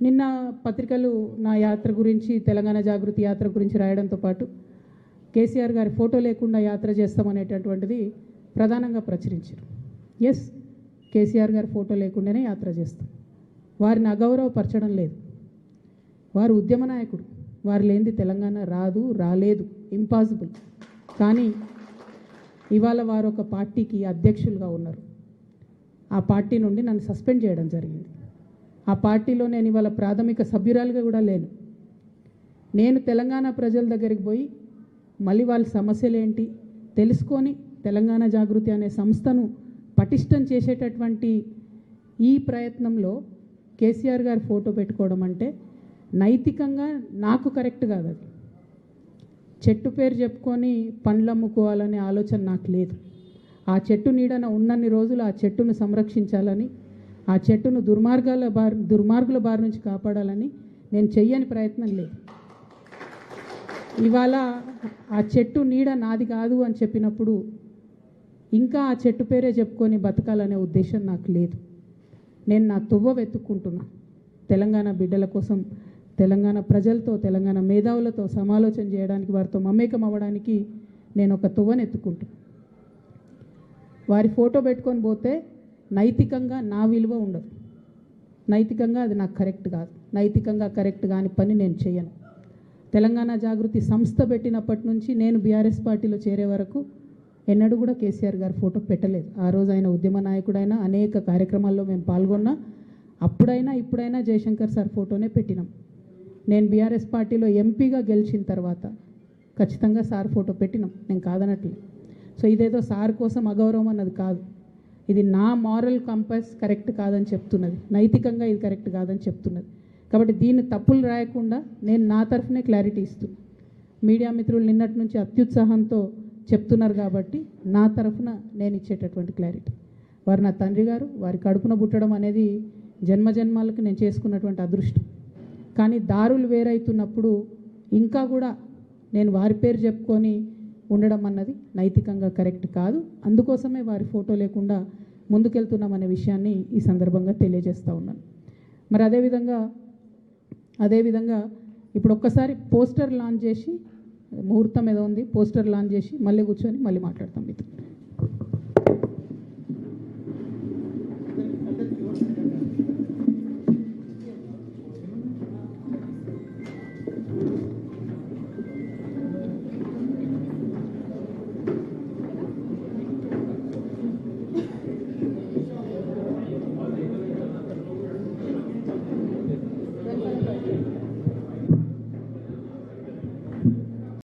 నిన్న పత్రికలు నా యాత్ర గురించి, తెలంగాణ జాగృతి యాత్ర గురించి రాయడంతో పాటు కేసీఆర్ గారి ఫోటో లేకుండా యాత్ర చేస్తామనేటటువంటిది ప్రధానంగా ప్రచురించారు. ఎస్, కేసీఆర్ గారి ఫోటో లేకుండానే యాత్ర చేస్తాం. వారిని అగౌరవపరచడం లేదు. వారు ఉద్యమ నాయకుడు. వారు లేనిది తెలంగాణ రాదు, రాలేదు, ఇంపాసిబుల్. కానీ ఇవాళ వారు ఒక పార్టీకి అధ్యక్షులుగా ఉన్నారు. ఆ పార్టీ నుండి నన్ను సస్పెండ్ చేయడం జరిగింది. ఆ పార్టీలో నేను ఇవాళ ప్రాథమిక సభ్యురాలుగా కూడా లేను. నేను తెలంగాణ ప్రజల దగ్గరికి పోయి మళ్ళీ వాళ్ళ సమస్యలు ఏంటి తెలుసుకొని తెలంగాణ జాగృతి అనే సంస్థను పటిష్టం చేసేటటువంటి ఈ ప్రయత్నంలో కేసీఆర్ గారి ఫోటో పెట్టుకోవడం అంటే నైతికంగా నాకు కరెక్ట్ కాదు. అది చెట్టు పేరు చెప్పుకొని పండ్లు అమ్ముకోవాలనే ఆలోచన నాకు లేదు. ఆ చెట్టు నీడన ఉన్నన్ని రోజులు ఆ చెట్టును సంరక్షించాలని, ఆ చెట్టును దుర్మార్గుల బారి నుంచి కాపాడాలని నేను చెయ్యని ప్రయత్నం లేదు. ఇవాళ ఆ చెట్టు నీడ నాది కాదు అని చెప్పినప్పుడు ఇంకా ఆ చెట్టు పేరే చెప్పుకొని బతకాలనే ఉద్దేశం నాకు లేదు. నేను నా తువ్వ వెతుక్కుంటున్నా. తెలంగాణ బిడ్డల కోసం, తెలంగాణ ప్రజలతో, తెలంగాణ మేధావులతో సమాలోచన చేయడానికి, వారితో మమేకం అవ్వడానికి నేను ఒక తువ్వను ఎత్తుకుంటున్నా. వారి ఫోటో పెట్టుకొని పోతే నైతికంగా నా విలువ ఉండదు. నైతికంగా అది నాకు కరెక్ట్ కాదు. నైతికంగా కరెక్ట్ కాని పని నేను చేయను. తెలంగాణ జాగృతి సంస్థ పెట్టినప్పటి నుంచి నేను బీఆర్ఎస్ పార్టీలో చేరే వరకు ఎన్నడూ కూడా కేసీఆర్ గారి ఫోటో పెట్టలేదు. ఆ రోజు ఆయన ఉద్యమ నాయకుడైనా అనేక కార్యక్రమాల్లో మేము పాల్గొన్నా. అప్పుడైనా ఇప్పుడైనా జయశంకర్ సార్ ఫోటోనే పెట్టినాం. నేను బీఆర్ఎస్ పార్టీలో ఎంపీగా గెలిచిన తర్వాత ఖచ్చితంగా సార్ ఫోటో పెట్టినాం, నేను కాదనట్లేదు. సో ఇదేదో సార్ కోసం అగౌరవం అన్నది కాదు. ఇది నా మారల్ కంపాస్ కరెక్ట్ కాదని చెప్తున్నది, నైతికంగా ఇది కరెక్ట్ కాదని చెప్తున్నది. కాబట్టి దీన్ని తప్పులు రాయకుండా నేను నా తరఫునే క్లారిటీ ఇస్తున్నాను. మీడియా మిత్రులు నిన్నటి నుంచి అత్యుత్సాహంతో చెప్తున్నారు కాబట్టి నా తరఫున నేను ఇచ్చేటటువంటి క్లారిటీ. వారు నా తండ్రి గారు, వారి కడుపున పుట్టడం అనేది జన్మజన్మాలకు నేను చేసుకున్నటువంటి అదృష్టం. కానీ దారులు వేరైతున్నప్పుడు ఇంకా కూడా నేను వారి పేరు చెప్పుకొని ఉండడం అన్నది నైతికంగా కరెక్ట్ కాదు. అందుకోసమే వారి ఫోటో లేకుండా ముందుకెళ్తున్నామనే విషయాన్ని ఈ సందర్భంగా తెలియజేస్తూ ఉన్నాను. మరి అదేవిధంగా ఇప్పుడు ఒక్కసారి పోస్టర్ లాంచ్ చేసి, ముహూర్తం ఏదో ఉంది, పోస్టర్ లాంచ్ చేసి మళ్ళీ కూర్చొని మళ్ళీ మాట్లాడతాం మీతో.